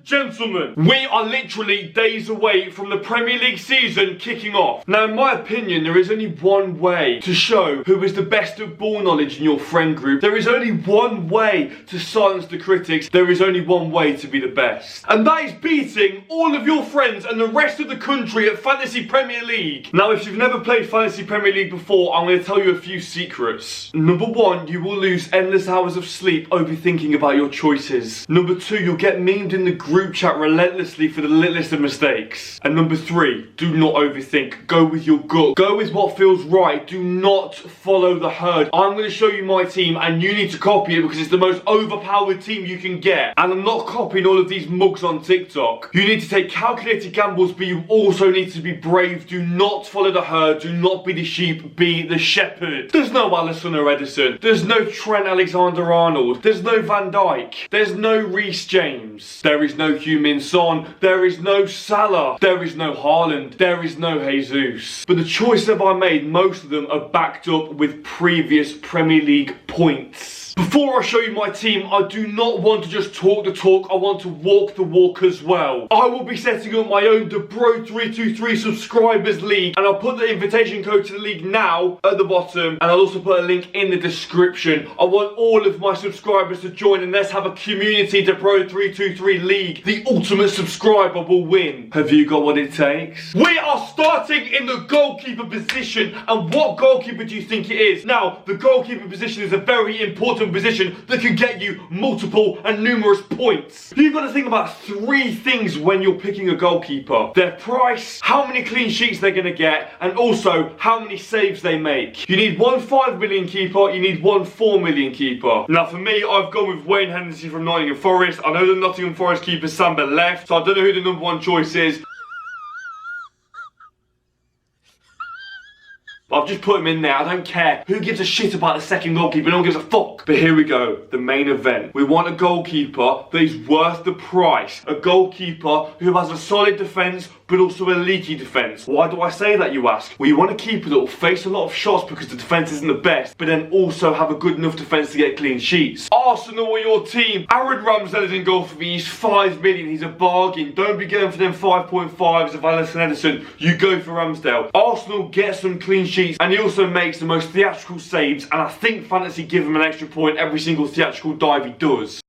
Gentlemen, we are literally days away from the Premier League season kicking off. Now, in my opinion, there is only one way to show who is the best at ball knowledge in your friend group. There is only one way to silence the critics. There is only one way to be the best. And that is beating all of your friends and the rest of the country at Fantasy Premier League. Now, if you've never played Fantasy Premier League before, I'm going to tell you a few secrets. Number one, you will lose endless hours of sleep overthinking about your choices. Number two, you'll get memed in the group chat relentlessly for the littlest of mistakes. And number three, do not overthink. Go with your gut. Go with what feels right. Do not follow the herd. I'm going to show you my team and you need to copy it because it's the most overpowered team you can get. And I'm not copying all of these mugs on TikTok. You need to take calculated gambles, but you also need to be brave. Do not follow the herd. Do not be the sheep. Be the shepherd. There's no Alisson or Edison. There's no Trent Alexander-Arnold. There's no Van Dijk. There's no Reece James. There is no Heung-min Son. There is no Salah. There is no Haaland. There is no Jesus. But the choices that I made, most of them are backed up with previous Premier League points. Before I show you my team, I do not want to just talk the talk, I want to walk the walk as well. I will be setting up my own The Bro 323 Subscribers League, and I'll put the invitation code to the league now at the bottom, and I'll also put a link in the description. I want all of my subscribers to join, and let's have a community The Bro 323 League. The ultimate subscriber will win. Have you got what it takes? We are starting in the goalkeeper position, and what goalkeeper do you think it is? Now, the goalkeeper position is a very important position that can get you multiple and numerous points. You've got to think about three things when you're picking a goalkeeper: their price, how many clean sheets they're going to get, and also how many saves they make. You need one 5 million keeper, you need one 4 million keeper. Now for me, I've gone with Wayne Henderson from Nottingham Forest. I know the Nottingham Forest keeper Samba left, so I don't know who the number one choice is. I've just put him in there, I don't care. Who gives a shit about the second goalkeeper? No one gives a fuck. But here we go, the main event. We want a goalkeeper that is worth the price. A goalkeeper who has a solid defence, but also a leaky defence. Why do I say that, you ask? Well, you want a keeper that will face a lot of shots because the defence isn't the best, but then also have a good enough defence to get clean sheets. Arsenal are your team. Aaron Ramsdale is in goal for me. He's 5 million. He's a bargain. Don't be going for them 5.5s of Alisson Edison. You go for Ramsdale. Arsenal get some clean sheets, and he also makes the most theatrical saves, and I think fantasy give him an extra point every single theatrical dive he does.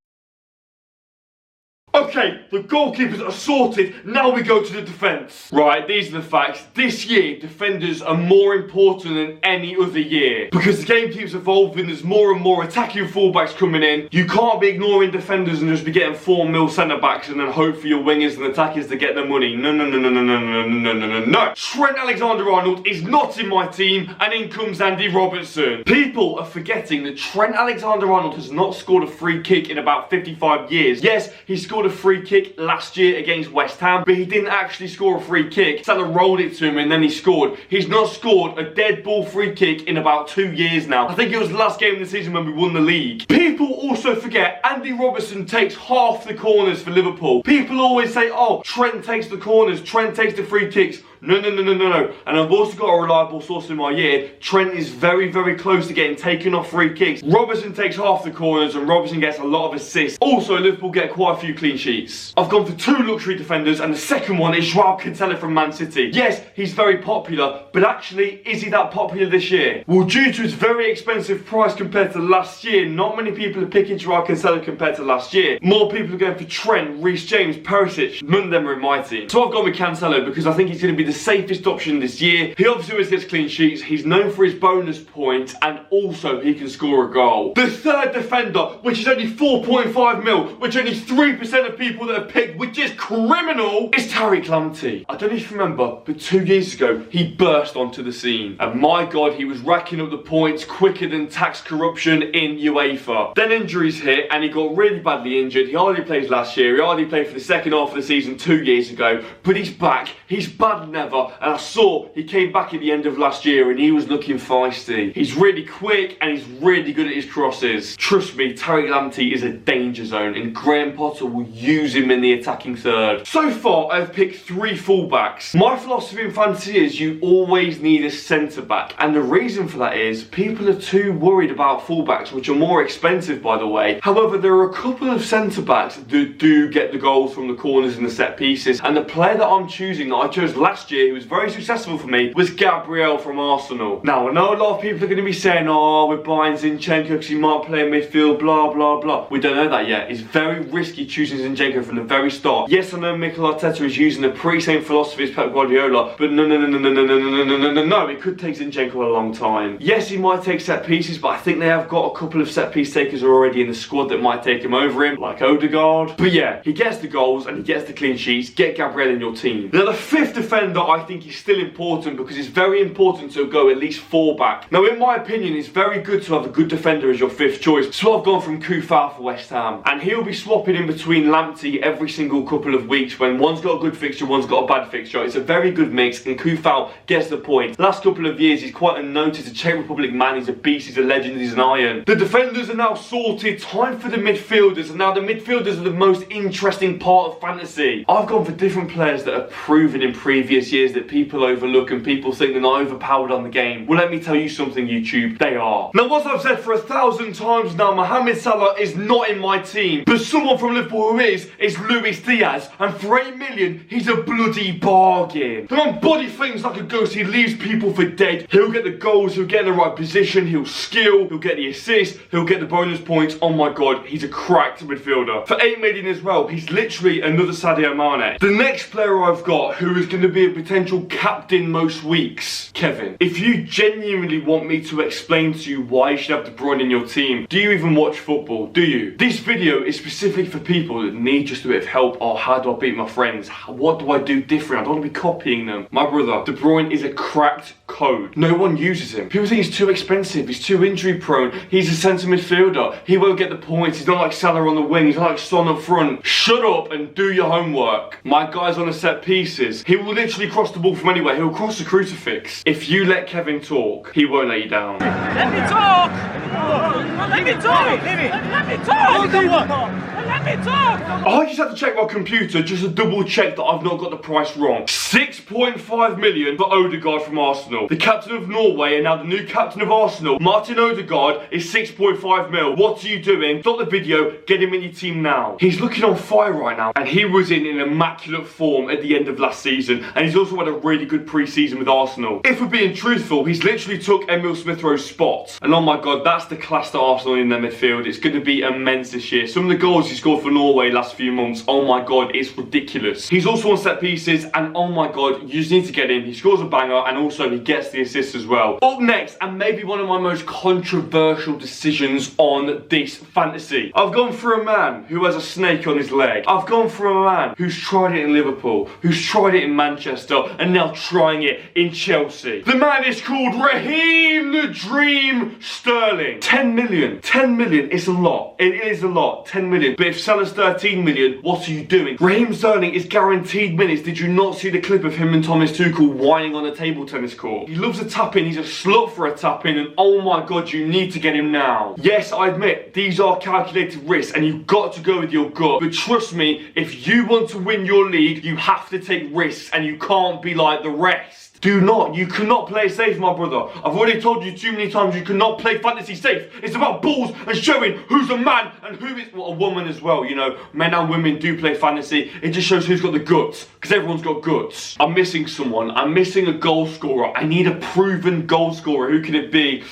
Okay, the goalkeepers are sorted, now we go to the defence. Right, these are the facts. This year, defenders are more important than any other year. Because the game keeps evolving, there's more and more attacking fullbacks coming in. You can't be ignoring defenders and just be getting 4 mil centre-backs and then hope for your wingers and attackers to get their money. No. Trent Alexander-Arnold is not in my team, and in comes Andy Robertson. People are forgetting that Trent Alexander-Arnold has not scored a free kick in about 55 years. Yes, he scored a free kick last year against West Ham, but he didn't actually score a free kick. Salah rolled it to him and then he scored. He's not scored a dead ball free kick in about 2 years now. I think it was the last game of the season when we won the league. People also forget Andy Robertson takes half the corners for Liverpool. People always say, oh, Trent takes the corners, Trent takes the free kicks. No. And I've also got a reliable source in my ear. Trent is very, very close to getting taken off free kicks. Robertson takes half the corners and Robertson gets a lot of assists. Also, Liverpool get quite a few clean sheets. I've gone for 2 luxury defenders, and the second one is Joao Cancelo from Man City. Yes, he's very popular, but actually, is he that popular this year? Well, due to his very expensive price compared to last year, not many people are picking Joao Cancelo compared to last year. More people are going for Trent, Reece James, Perisic. None of them are in my team. So I've gone with Cancelo because I think he's going to be the safest option this year. He obviously always gets clean sheets, he's known for his bonus points, and also he can score a goal. The third defender, which is only 4.5 mil, which only 3% of people that have picked, which is criminal, is Clunty. I don't know if you remember, but 2 years ago, he burst onto the scene. And my God, he was racking up the points quicker than tax corruption in UEFA. Then injuries hit, and he got really badly injured. He hardly played last year, he hardly played for the second half of the season 2 years ago, but he's back, he's bad never, and I saw he came back at the end of last year and he was looking feisty. He's really quick and he's really good at his crosses. Trust me, Clunty is a danger zone, and Graham Potter will use him in the attacking third. So far, I've picked 3 fullbacks. My philosophy in fantasy is you always need a centre-back. And the reason for that is people are too worried about fullbacks, which are more expensive, by the way. However, there are a couple of centre-backs that do get the goals from the corners and the set pieces. And the player that I'm choosing, that I chose last year, who was very successful for me, was Gabriel from Arsenal. Now, I know a lot of people are going to be saying, oh, we're buying Zinchenko because he might play in midfield, blah, blah, blah. We don't know that yet. It's very risky choosing Zinchenko from the very start. Yes, I know Mikel Arteta is using the pretty same philosophy as Pep Guardiola, but no, it could take Zinchenko a long time. Yes, he might take set pieces, but I think they have got a couple of set piece takers already in the squad that might take him over him, like Odegaard. But yeah, he gets the goals and he gets the clean sheets. Get Gabriel in your team. Now, the 5th defender I think is still important because it's very important to go at least 4 back. Now, in my opinion, it's very good to have a good defender as your 5th choice. So I've gone from Kufal for West Ham, and he'll be swapping in between Lamptey every single couple of weeks when one's got a good fixture, one's got a bad fixture. It's a very good mix, and Kufal gets the point. Last couple of years, he's quite unnoticed. A Czech Republic man, he's a beast, he's a legend, he's an iron. The defenders are now sorted. Time for the midfielders, and now the midfielders are the most interesting part of fantasy. I've gone for different players that are proven in previous years that people overlook and people think they're not overpowered on the game. Well, let me tell you something, YouTube, they are. Now, what I've said for 1,000 times now, Mohamed Salah is not in my team, but someone from Liverpool who is Luis Diaz, and for 8 million, he's a bloody bargain. The man body things like a ghost, he leaves people for dead. He'll get the goals, he'll get in the right position, he'll skill, he'll get the assist, he'll get the bonus points. Oh my god, he's a cracked midfielder. For 8 million as well, he's literally another Sadio Mane. The next player I've got, who is going to be a potential captain most weeks, Kevin. If you genuinely want me to explain to you why you should have De Bruyne in your team, do you even watch football? Do you? This video is specifically for people that need just a bit of help. Oh, how do I beat my friends? What do I do different? I don't want to be copying them. My brother, De Bruyne is a cracked code. No one uses him. People think he's too expensive, he's too injury prone, he's a centre midfielder, he won't get the points, he's not like Salah on the wing, he's not like Son up front. Shut up and do your homework. My guy's on the set pieces. He will literally cross the ball from anywhere, he'll cross the crucifix. If you let Kevin talk, he won't let you down. Let me talk! Let me talk! Let me talk! Let me talk! I just had to check my computer just to double check that I've not got the price wrong. 6.5 million for Odegaard from Arsenal. The captain of Norway and now the new captain of Arsenal, Martin Odegaard, is 6.5 mil. What are you doing? Stop the video, get him in your team now. He's looking on fire right now, and he was in immaculate form at the end of last season, and he's also had a really good pre-season with Arsenal. If we're being truthful, he's literally took Emil Smith-Rowe's spot, and oh my god, that's the class that Arsenal in their midfield. It's going to be immense this year. Some of the goals he scored for Norway last few months, oh my god, it's ridiculous. He's also on set pieces, and oh my god, you just need to get him. He scores a banger, and also he gets the assist as well. Up next, and maybe one of my most controversial decisions on this fantasy, I've gone for a man who has a snake on his leg. I've gone for a man who's tried it in Liverpool, who's tried it in Manchester, and now trying it in Chelsea. The man is called Raheem the Dream Sterling. 10 million. 10 million is a lot. It is a lot. 10 million. But if Salah's 13 million, what are you doing? Raheem Sterling is guaranteed minutes. Did you not see the clip of him and Thomas Tuchel whining on a table tennis court? He loves a tap in. He's a slut for a tap in, and oh my god, you need to get him now. Yes, I admit these are calculated risks, and you've got to go with your gut. But trust me, if you want to win your league, you have to take risks, and you can't be like the rest. Do not. You cannot play safe, my brother. I've already told you too many times you cannot play fantasy safe. It's about balls and showing who's a man and who is a woman as well. You know, men and women do play fantasy. It just shows who's got the guts, because everyone's got guts. I'm missing someone. I'm missing a goal scorer. I need a proven goal scorer. Who can it be?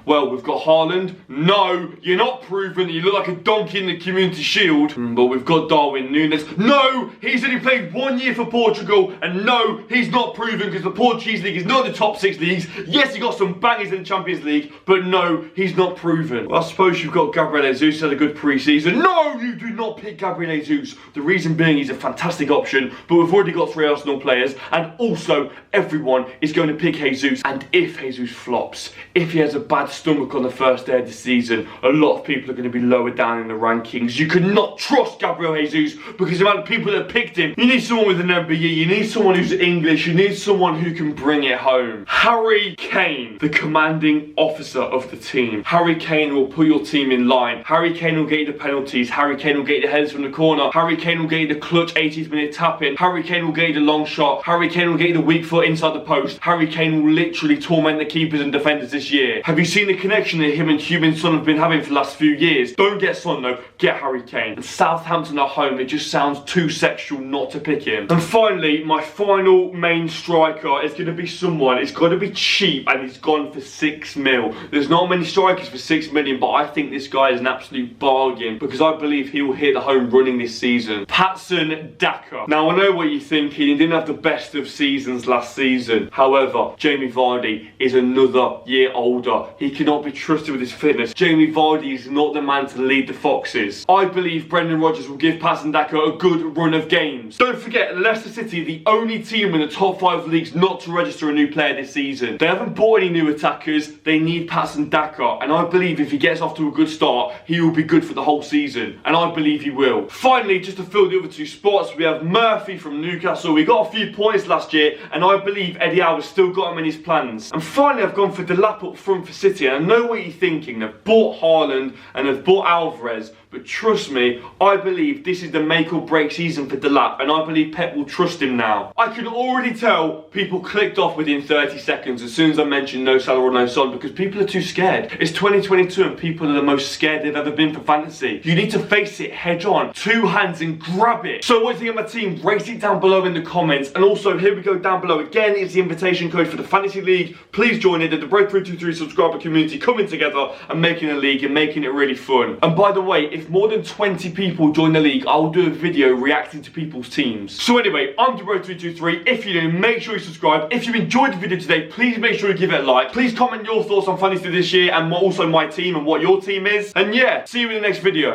Well, we've got Haaland. No, you're not proven. You look like a donkey in the Community Shield. But we've got Darwin Núñez. No, he's only played 1 year for Portugal, and no, he's not proven, because the Portuguese league is not the top 6 leagues. Yes, he got some bangers in the Champions League, but no, he's not proven. Well, I suppose you've got Gabriel Jesus, had a good pre-season. No, you do not pick Gabriel Jesus. The reason being he's a fantastic option, but we've already got 3 Arsenal players, and also everyone is going to pick Jesus. And if Jesus flops, if he has a bad stomach on the first day of the season, a lot of people are going to be lower down in the rankings. You cannot trust Gabriel Jesus because the amount of people that picked him. You need someone with an MBE, you need someone who's English, you need someone someone who can bring it home. Harry Kane, the commanding officer of the team. Harry Kane will put your team in line. Harry Kane will get you the penalties. Harry Kane will get you the headers from the corner. Harry Kane will get you the clutch 80th minute tap-in. Harry Kane will get you the long shot. Harry Kane will get you the weak foot inside the post. Harry Kane will literally torment the keepers and defenders this year. Have you seen the connection that him and Heung-min Son have been having for the last few years? Don't get Son though, get Harry Kane. And Southampton at home, it just sounds too sexual not to pick him. And finally, my final main striker is going to be someone, it's got to be cheap, and he's gone for 6 mil. There's not many strikers for 6 million, but I think this guy is an absolute bargain because I believe he will hit the home running this season. Patson Daka. Now I know what you're thinking, he didn't have the best of seasons last season. However, Jamie Vardy is another year older. He cannot be trusted with his fitness. Jamie Vardy is not the man to lead the Foxes. I believe Brendan Rodgers will give Patson Daka a good run of games. Don't forget, Leicester City are the only team in the top 5 leagues not to register a new player this season. They haven't bought any new attackers, they need Patson Daka, and I believe if he gets off to a good start, he will be good for the whole season, and I believe he will. Finally, just to fill the other 2 spots, we have Murphy from Newcastle. We got a few points last year, and I believe Eddie Howe has still got him in his plans. And finally, I've gone for Delap up front for City, and I know what you're thinking. They've bought Haaland and they've bought Alvarez, but trust me, I believe this is the make or break season for Delap, and I believe Pep will trust him now. I can already tell people clicked off within 30 seconds as soon as I mentioned no Salah or no Son, because people are too scared. It's 2022 and people are the most scared they've ever been for fantasy. You need to face it head on, 2 hands and grab it. So what do you think of my team? Rate it down below in the comments, and also here we go down below again is the invitation code for the Fantasy League. Please join it, the Break 323 subscriber community coming together and making a league and making it really fun. And by the way, if more than 20 people join the league, I'll do a video reacting to people's teams. So anyway, I'm Road323. If you're new, make sure you subscribe. If you enjoyed the video today, please make sure you give it a like. Please comment your thoughts on fantasy this year and also my team and what your team is. And yeah, see you in the next video.